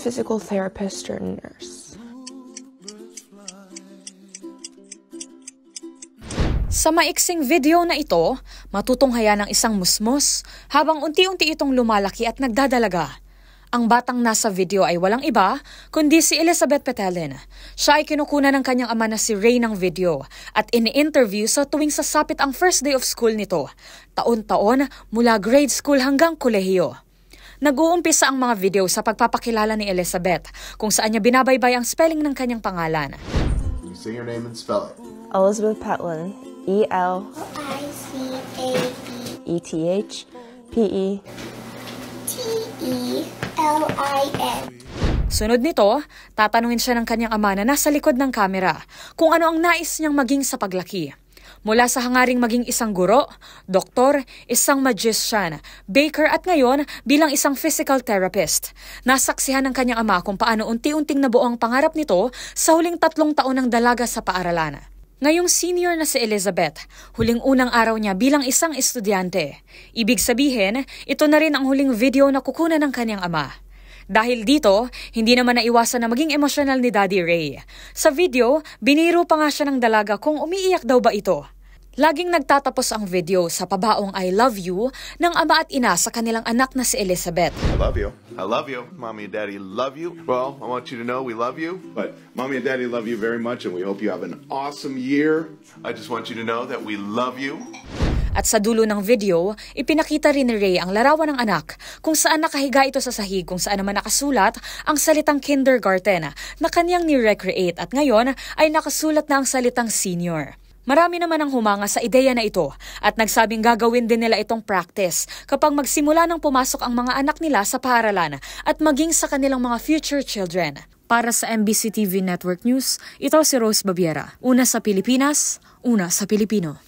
physical therapist or nurse. Sa maiksing video na ito, matutunghayan ng isang musmos habang unti-unti itong lumalaki at nagdadalaga. Ang batang nasa video ay walang iba kundi si Elizabeth Petelin. Siya ay kinukunan ng kanyang ama na si Ray ng video at ini-interview sa tuwing sasapit ang first day of school nito, taon-taon mula grade school hanggang kolehiyo. Nag-uumpisa ang mga video sa pagpapakilala ni Elizabeth kung saan niya binabaybay ang spelling ng kanyang pangalan. Can you say your name and spell it? Elizabeth Petelin. E-L-I-C-A-B-E-T-E-L-I-N. Sunod nito, tatanungin siya ng kanyang ama na nasa likod ng kamera kung ano ang nais niyang maging sa paglaki. Mula sa hangaring maging isang guro, doktor, isang magician, baker at ngayon bilang isang physical therapist. Nasaksihan ng kanyang ama kung paano unti-unting nabuo ang pangarap nito sa huling 3 taon ng dalaga sa paaralan. Ngayong senior na si Elizabeth, huling unang araw niya bilang isang estudyante. Ibig sabihin, ito na rin ang huling video na kukunan ng kanyang ama. Dahil dito, hindi naman naiwasan na maging emosyonal ni Daddy Ray. Sa video, biniro pa nga siya ng dalaga kung umiiyak daw ba ito. Laging nagtatapos ang video sa pabaong I love you ng ama at ina sa kanilang anak na si Elizabeth. I love you. I love you. Mommy and Daddy love you. Well, I want you to know we love you, but Mommy and Daddy love you very much and we hope you have an awesome year. I just want you to know that we love you. At sa dulo ng video, ipinakita rin ni Ray ang larawan ng anak kung saan nakahiga ito sa sahig kung saan naman nakasulat ang salitang kindergarten na kanyang ni-recreate at ngayon ay nakasulat na ang salitang senior. Marami naman ang humanga sa ideya na ito at nagsabing gagawin din nila itong practice kapag magsimula nang pumasok ang mga anak nila sa paaralan at maging sa kanilang mga future children. Para sa MBC TV Network News, ito si Rose Babiera. Una sa Pilipinas, una sa Pilipino.